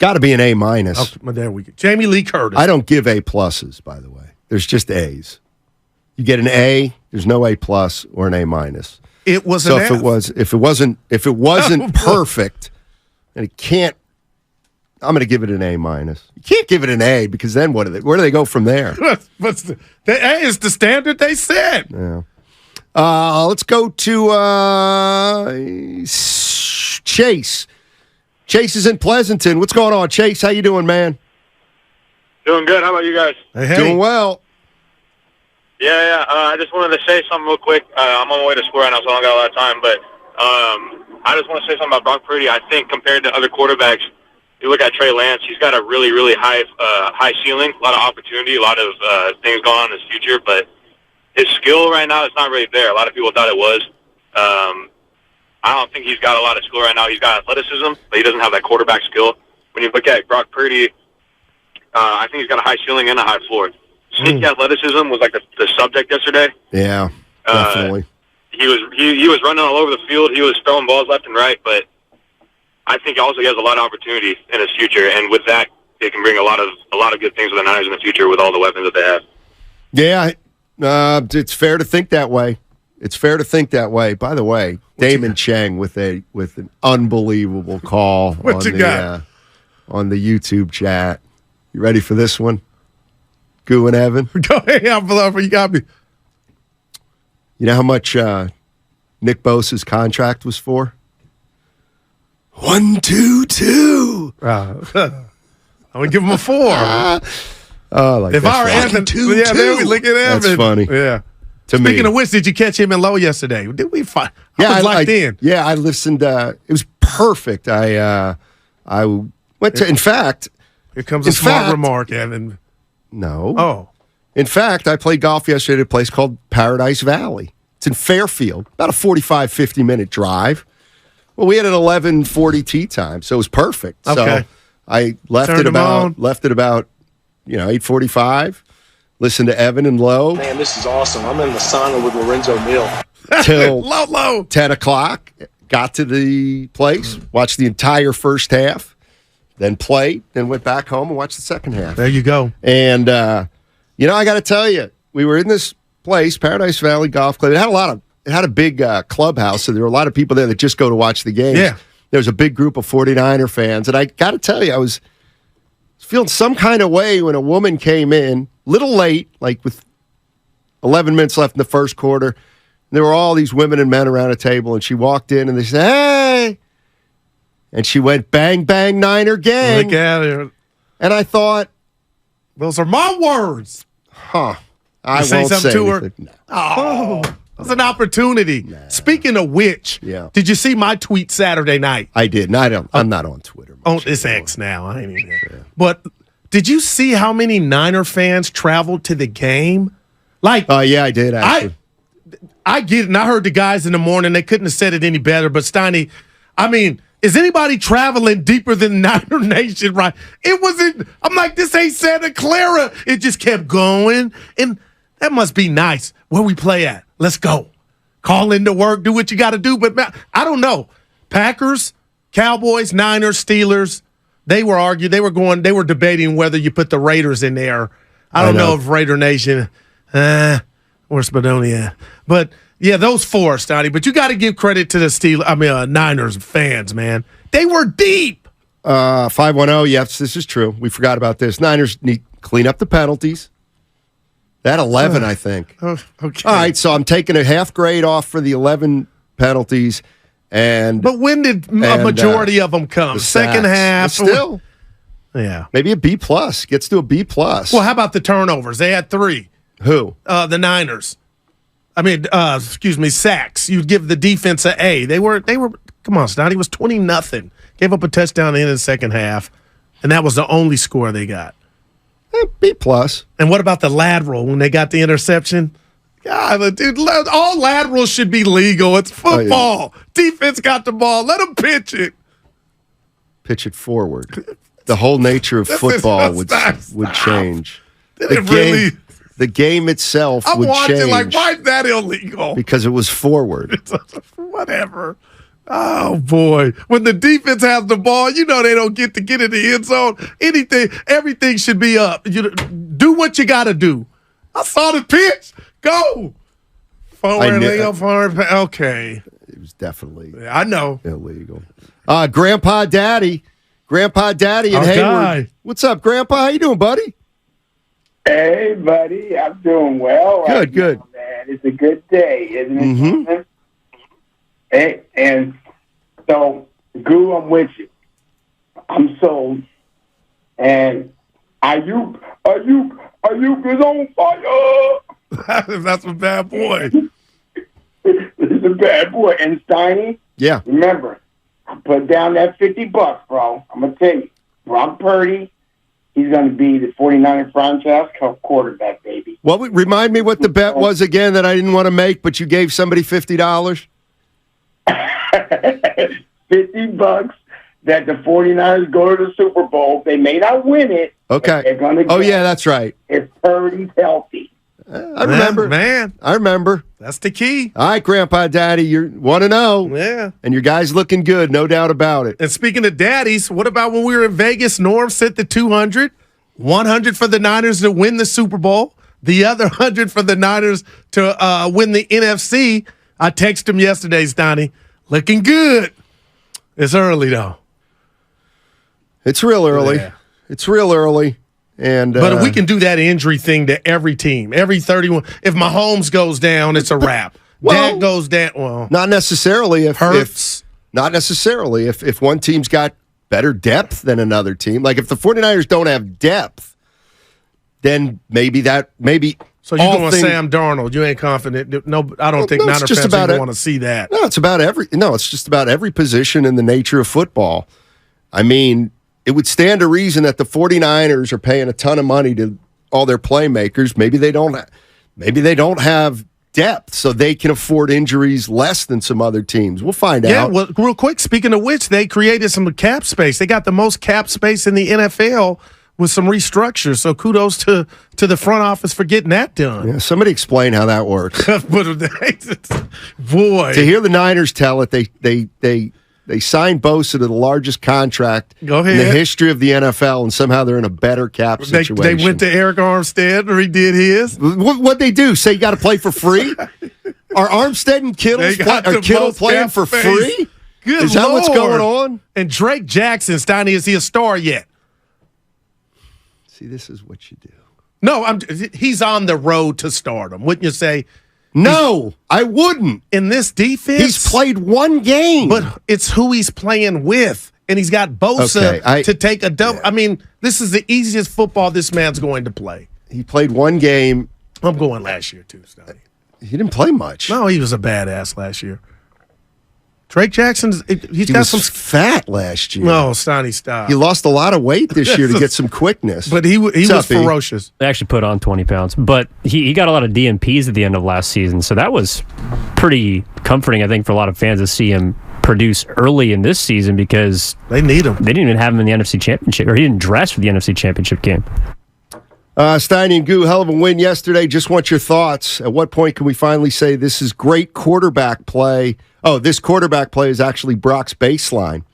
got to be an A minus. Oh, well, there we go. Jamie Lee Curtis. I don't give A pluses, by the way. There's just A's. You get an A, there's no A plus or an A minus. It was so an F. if it wasn't perfect, and it can't. I'm going to give it an A minus. You can't give it an A because then where do they go from there? The A is the standard they set. Yeah. Let's go to Chase. Chase is in Pleasanton. What's going on, Chase? How you doing, man? Doing good. How about you guys? Hey. Doing well. Yeah. I just wanted to say something real quick. I'm on my way to school right now, so I don't got a lot of time. But I just want to say something about Brock Purdy. I think compared to other quarterbacks, you look at Trey Lance, he's got a really, really high ceiling, a lot of opportunity, a lot of things going on in his future. But his skill right now is not really there. A lot of people thought it was. I don't think he's got a lot of skill right now. He's got athleticism, but he doesn't have that quarterback skill. When you look at Brock Purdy, I think he's got a high ceiling and a high floor. Sneaky athleticism was like the subject yesterday. Yeah, definitely. He was running all over the field. He was throwing balls left and right, but I think also he has a lot of opportunity in his future, and with that, they can bring a lot of good things to the Niners in the future with all the weapons that they have. Yeah, it's fair to think that way. It's fair to think that way. By the way, Damon Chang with an unbelievable call on the YouTube chat. You ready for this one? Goo and Evan? Go ahead, you got me. You know how much Nick Bosa's contract was for? 1, 2, 2. I'm gonna give him a 4. Like if I were Evan, there we look at Evan. That's funny. Yeah. To Speaking me. of which, did you catch him in low yesterday? Did we find? I was locked in. Yeah, I listened. It was perfect. I went to. In fact, here comes a smart remark, Evan. No. Oh. In fact, I played golf yesterday at a place called Paradise Valley. It's in Fairfield, about a 45, 50-minute drive. Well, we had an 11:40 tee time, so it was perfect. Okay. So I left at about 8:45. Listened to Evan and Lowe. Man, this is awesome. I'm in the sauna with Lorenzo Neal. Till low. 10 o'clock. Got to the place, watched the entire first half, then played, then went back home and watched the second half. There you go. And, I got to tell you, we were in this place, Paradise Valley Golf Club. It had a big clubhouse, so there were a lot of people there that just go to watch the games. Yeah. There was a big group of 49er fans. And I got to tell you, I was feeling some kind of way when a woman came in, little late, like with 11 minutes left in the first quarter. And there were all these women and men around a table, and she walked in, and they said, "Hey!" And she went, "Bang, bang, Niner gang." Look at her. And I thought, those are my words. I won't say something to her? anything. No. Oh, that's an opportunity. Nah. Speaking of which, did you see my tweet Saturday night? I did. No, I'm not on Twitter. It's X now. I ain't even there. But did you see how many Niner fans traveled to the game? Yeah, I did, actually. I get it, and I heard the guys in the morning, they couldn't have said it any better, but Steiny, is anybody traveling deeper than Niner Nation, right? I'm like, this ain't Santa Clara. It just kept going, and that must be nice. Where we play at? Let's go. Call into work, do what you got to do, but I don't know. Packers, Cowboys, Niners, Steelers, they were debating whether you put the Raiders in there. I don't know if Raider Nation, or Spadonia. But, yeah, those four, Steiny. But you got to give credit to the Niners fans, man. They were deep. 510, yes, this is true. We forgot about this. Niners need to clean up the penalties. That 11, I think. Okay. All right, so I'm taking a half grade off for the 11 penalties. But when did a majority of them come? Second half? Still. Yeah. Maybe a B+. Gets to a B+. Well, how about the turnovers? They had 3. Who? The Niners. Sacks. You'd give the defense an A. They were. Come on, Stoney. It was 20-0. Gave up a touchdown in the second half, and that was the only score they got. B+. And what about the lateral when they got the interception? God, dude, all laterals should be legal. It's football. Defense got the ball. Let them pitch it. Pitch it forward. The whole nature of football would change. The game itself would change. I'm watching why is that illegal? Because it was forward. Whatever. Oh, boy. When the defense has the ball, you know they don't get to get in the end zone. Everything should be up. Do what you got to do. I saw the pitch. Go. Okay. It was definitely I know. illegal. Grandpa Daddy in Hayward. God. What's up, Grandpa? How you doing, buddy? Hey, buddy. I'm doing well. Good. Now, man. It's a good day, isn't it? Mm-hmm. Hey, and so, Goo, I'm with you. I'm sold. And Ayuk is on fire. That's a bad boy. This is a bad boy. And Steiny, Yeah. remember, I put down that $50, bro. I'm going to tell you. Brock Purdy, he's going to be the 49er franchise quarterback, baby. Remind me what the bet was again that I didn't want to make, but you gave somebody $50? $50 that the 49ers go to the Super Bowl. They may not win it. Okay. They're going to yeah, that's right. If Purdy's healthy. I remember. Man. I remember. That's the key. All right, Grandpa Daddy, you're 1-0. Yeah. And your guy's looking good, no doubt about it. And speaking of daddies, what about when we were in Vegas? Norm set the 200, 100 for the Niners to win the Super Bowl, the other 100 for the Niners to win the NFC. I texted him yesterday, Steiny. Looking good. It's early, though. It's real early. Yeah. It's real early. And But we can do that injury thing to every team, every 31. If Mahomes goes down, it's a wrap. Well, Dak goes down. Well, not necessarily Hurts. Not necessarily. If one team's got better depth than another team. Like if the 49ers don't have depth, then maybe. So you're going Sam Darnold. You ain't confident. No, I don't think Niner fans even want to see that. No, it's just about every position in the nature of football. I mean, it would stand to reason that the 49ers are paying a ton of money to all their playmakers. Maybe they don't have depth, so they can afford injuries less than some other teams. We'll find out. Yeah, well, real quick, speaking of which, they created some cap space. They got the most cap space in the NFL with some restructure. So kudos to the front office for getting that done. Yeah, somebody explain how that works. Boy. To hear the Niners tell it, they signed Bosa to the largest contract in the history of the NFL, and somehow they're in a better cap situation. They went to Eric Armstead, or he did his. What'd they do? Say you got to play for free? Are Armstead and Kittle playing for free? Good Is that Lord. what's going on? And Drake Jackson, Steiny, is he a star yet? See, this is what you do. No, he's on the road to stardom. Wouldn't you say? No, I wouldn't. In this defense? He's played one game. But it's who he's playing with. And he's got Bosa to take a double. Yeah. I mean, this is the easiest football this man's going to play. He played one game. I'm going last year, too, Steiny. He didn't play much. No, he was a badass last year. Drake Jackson, he was fat last year. No, Steiny, stop. He lost a lot of weight this year to get some quickness. But he was ferocious. They actually put on 20 pounds. But he got a lot of DMPs at the end of last season, so that was pretty comforting, I think, for a lot of fans to see him produce early in this season because they need him. They didn't even have him in the NFC Championship, or he didn't dress for the NFC Championship game. Steiny and Goo, hell of a win yesterday. Just want your thoughts. At what point can we finally say this is great quarterback play? Oh, this quarterback play is actually Brock's baseline.